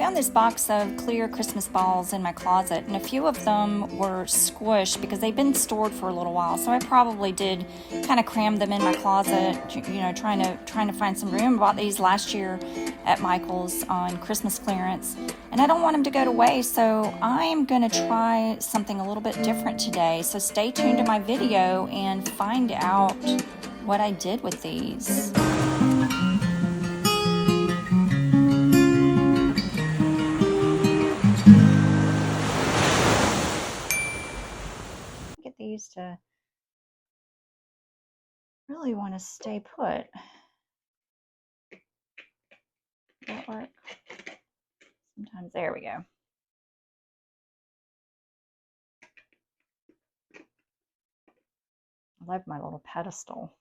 found this box of clear Christmas balls in my closet, and a few of them were squished because they've been stored for a little while. So I probably did kind of cram them in my closet, you know, trying to find some room. I bought these last year at Michael's on Christmas clearance, and I don't want them to go to waste. So I'm going to try something a little bit different today. So stay tuned to my video and find out what I did with these. Get these to really want to stay put. Does that work? Sometimes, there we go. I love my little pedestal.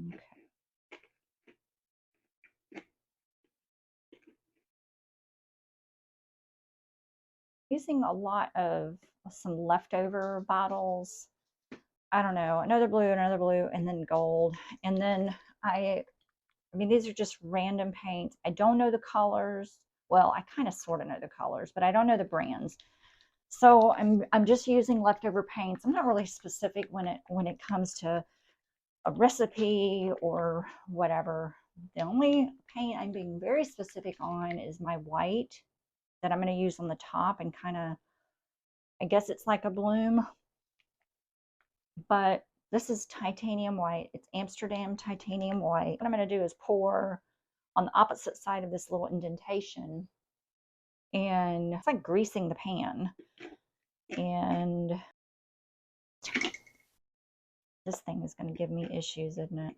Okay. Using a lot of some leftover bottles. I don't know, another blue, and then gold. And then I mean, these are just random paints. I don't know the colors. Well, I kind of sort of know the colors, but I don't know the brands. So I'm just using leftover paints. I'm not really specific when it comes to a recipe or whatever. The only paint I'm being very specific on is my white that I'm going to use on the top, and kind of, I guess it's like a bloom, but this is titanium white. It's Amsterdam titanium white. What I'm going to do is pour on the opposite side of this little indentation, and it's like greasing the pan. And this thing is going to give me issues, isn't it?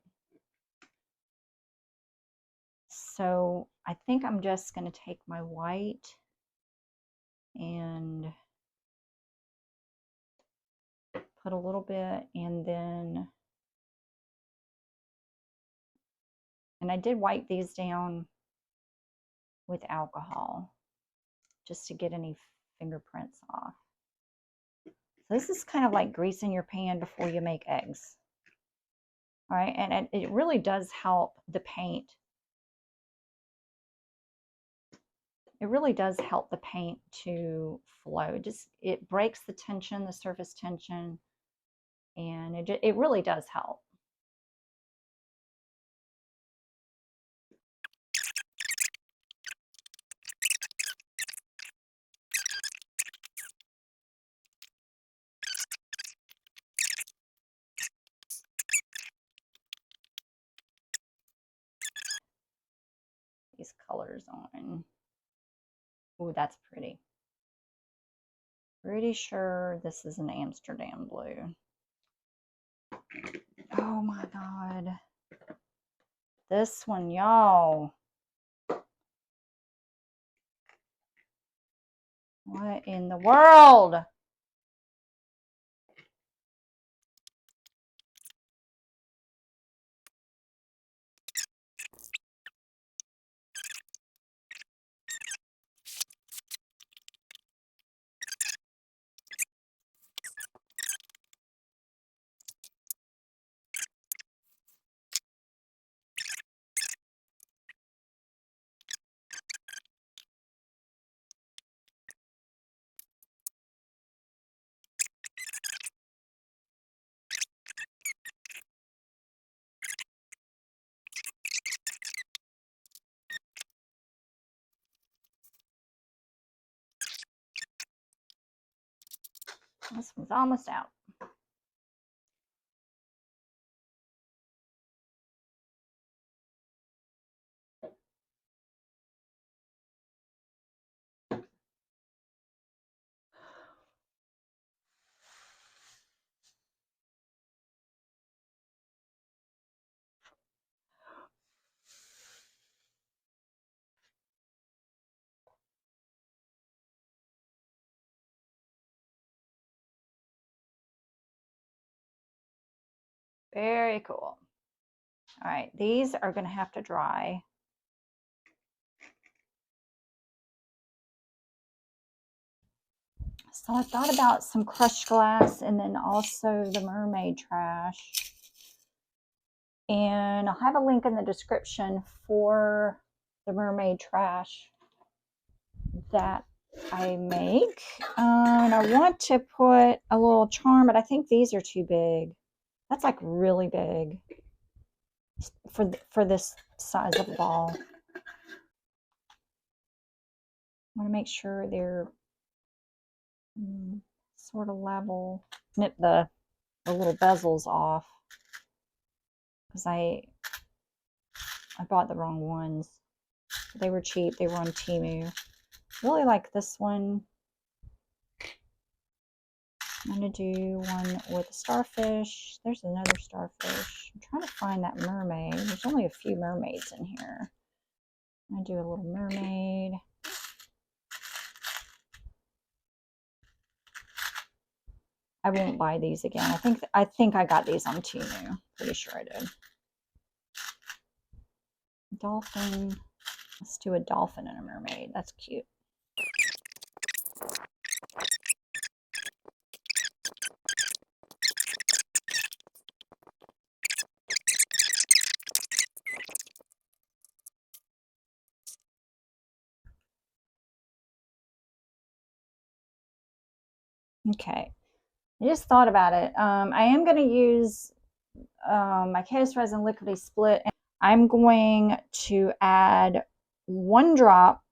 So I think I'm just going to take my white and put a little bit, and I did wipe these down with alcohol just to get any fingerprints off. So this is kind of like greasing your pan before you make eggs. All right, and it really does help the paint. It really does help the paint to flow. It breaks the tension, the surface tension, and it really does help. These colors on. Ooh, that's pretty. Pretty sure this is an Amsterdam blue. Oh my God. This one, y'all. What in the world? This one's almost out. Very cool. All right, these are going to have to dry. So I thought about some crushed glass, and then also the Mermaid Trash. And I'll have a link in the description for the Mermaid Trash that I make. And I want to put a little charm, but I think these are too big. That's like really big for this size of ball. I want to make sure they're sort of level. Snip the little bezels off because I bought the wrong ones. They were cheap. They were on Temu. Really like this one. I'm going to do one with a starfish. There's another starfish. I'm trying to find that mermaid. There's only a few mermaids in here. I'm going to do a little mermaid. I won't buy these again. I think I got these on Temu. Pretty sure I did. Dolphin. Let's do a dolphin and a mermaid. That's cute. Okay. I just thought about it. I am going to use my KSRESIN liquidy split. I'm going to add 1 drop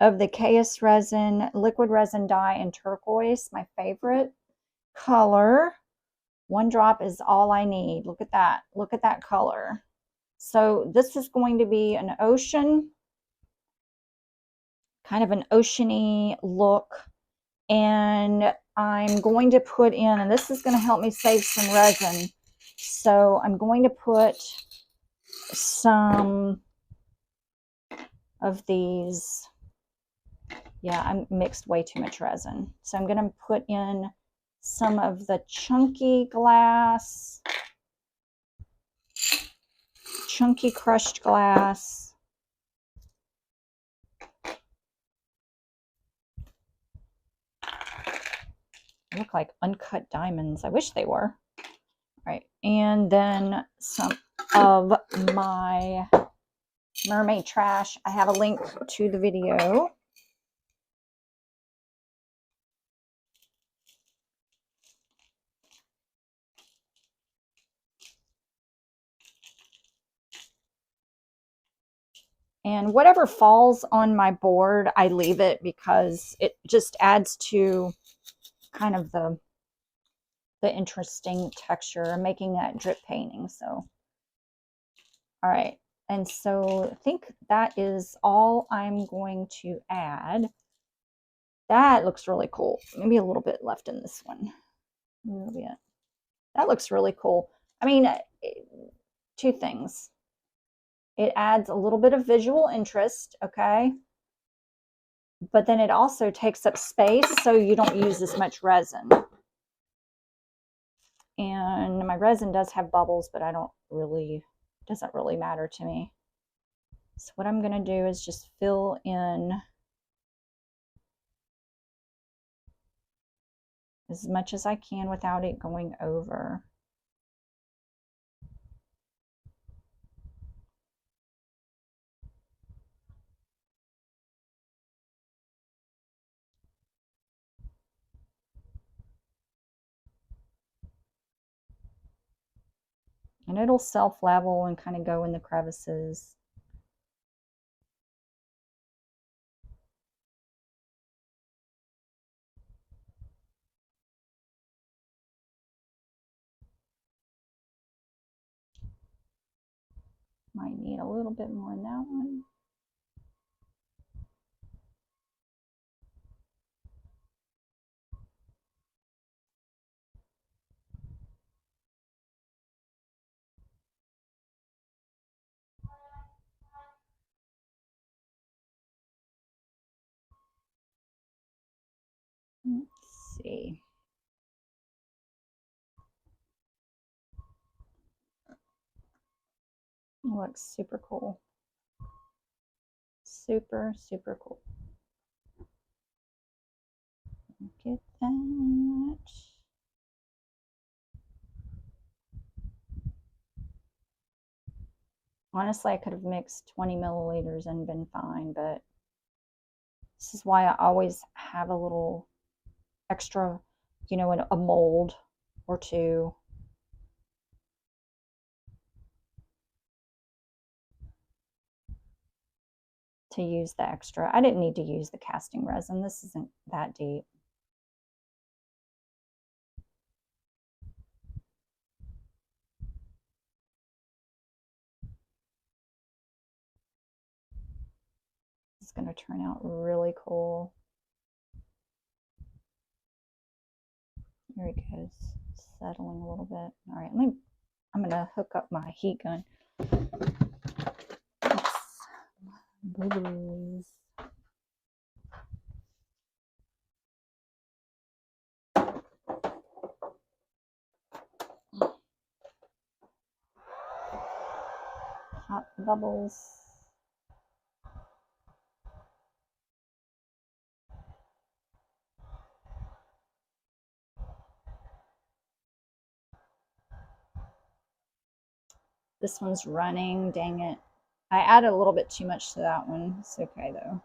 of the KSRESIN liquid resin dye in turquoise, my favorite color. 1 drop is all I need. Look at that. Look at that color. So this is going to be an ocean, kind of an oceany look. And I'm going to put in, and this is going to help me save some resin. So I'm going to put some of these. Yeah, I mixed way too much resin. So I'm going to put in some of the chunky glass, chunky crushed glass. They look like uncut diamonds. I wish they were. All right, and then some of my Mermaid Trash. I have a link to the video. And whatever falls on my board, I leave it because it just adds to kind of the interesting texture. I'm making that drip painting. So, all right. And so I think that is all I'm going to add. That looks really cool. Maybe a little bit left in this one. A little bit. That looks really cool. I mean, 2 things. It adds a little bit of visual interest, okay? But then it also takes up space so you don't use as much resin. And my resin does have bubbles, but doesn't really matter to me. So what I'm going to do is just fill in as much as I can without it going over. And it'll self-level and kind of go in the crevices. Might need a little bit more in that one. Let's see. It looks super cool. Super, super cool. Get that. Honestly, I could have mixed 20 milliliters and been fine, but this is why I always have a little extra, you know, in a mold or two. To use the extra. I didn't need to use the casting resin. This isn't that deep. It's going to turn out really cool. There he goes, settling a little bit. All right, I'm going to hook up my heat gun. Bubbles. Hot bubbles. This one's running, dang it. I added a little bit too much to that one. It's okay though.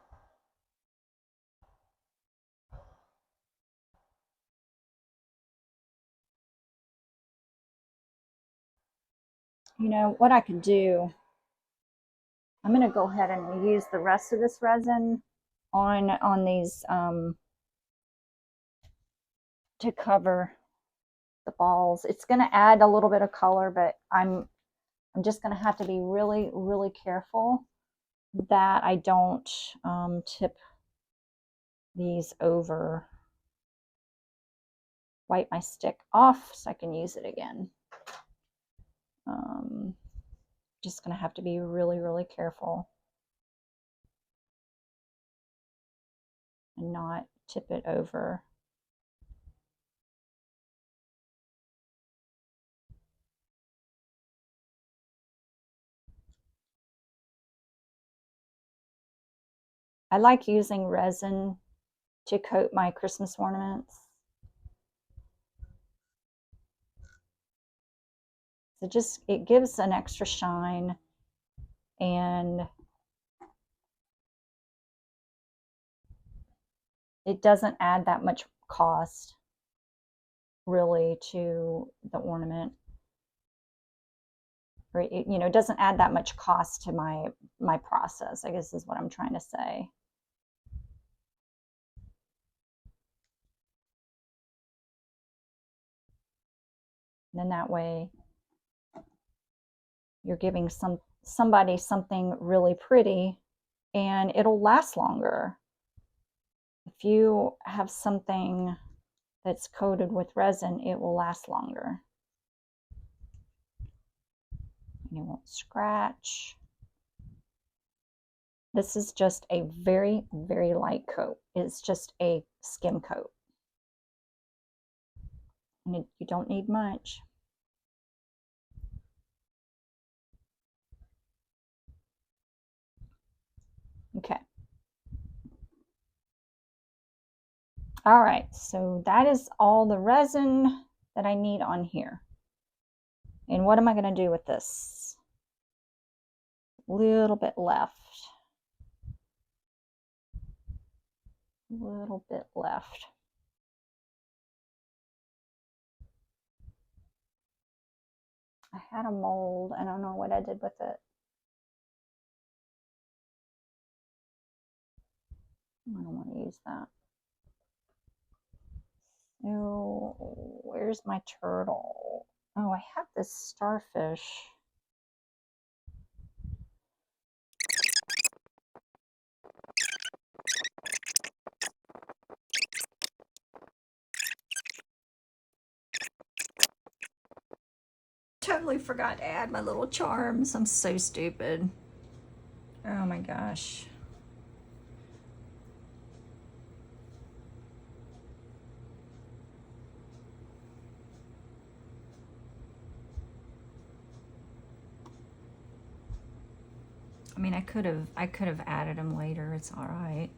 You know what I could do? I'm going to go ahead and use the rest of this resin on these to cover the balls. It's going to add a little bit of color, but I'm just going to have to be really, really careful that I don't tip these over. Wipe my stick off so I can use it again. Just going to have to be really, really careful and not tip it over. I like using resin to coat my Christmas ornaments. It gives an extra shine, and it doesn't add that much cost really to the ornament. Or it doesn't add that much cost to my process, I guess is what I'm trying to say. And then that way you're giving somebody something really pretty, and it'll last longer. If you have something that's coated with resin, it will last longer. And it won't scratch. This is just a very, very light coat. It's just a skim coat. And you don't need much. Okay. All right, so that is all the resin that I need on here. And what am I going to do with this? A little bit left. A little bit left. I had a mold. I don't know what I did with it. I don't want to use that. So, where's my turtle? Oh, I have this starfish. Totally forgot to add my little charms. I'm so stupid. Oh my gosh. I mean, I could have added them later. It's all right.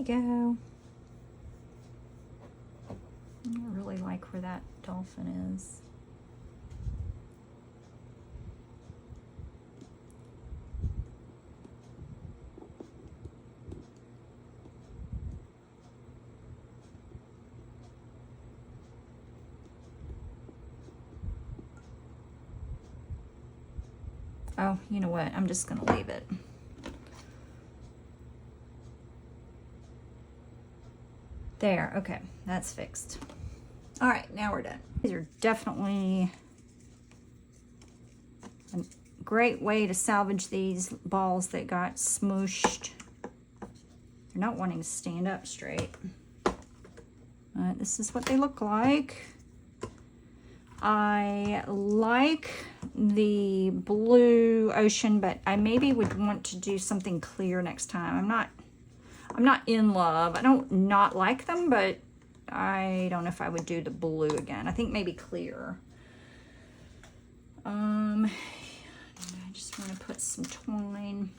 we go. I really like where that dolphin is. Oh, you know what? I'm just gonna leave it. There, okay, that's fixed. All right, now we're done. These are definitely a great way to salvage these balls that got smooshed. They're not wanting to stand up straight. This is what they look like. I like the blue ocean, but I maybe would want to do something clear next time. I'm not in love. I don't not like them, but I don't know if I would do the blue again. I think maybe clear. I just want to put some twine.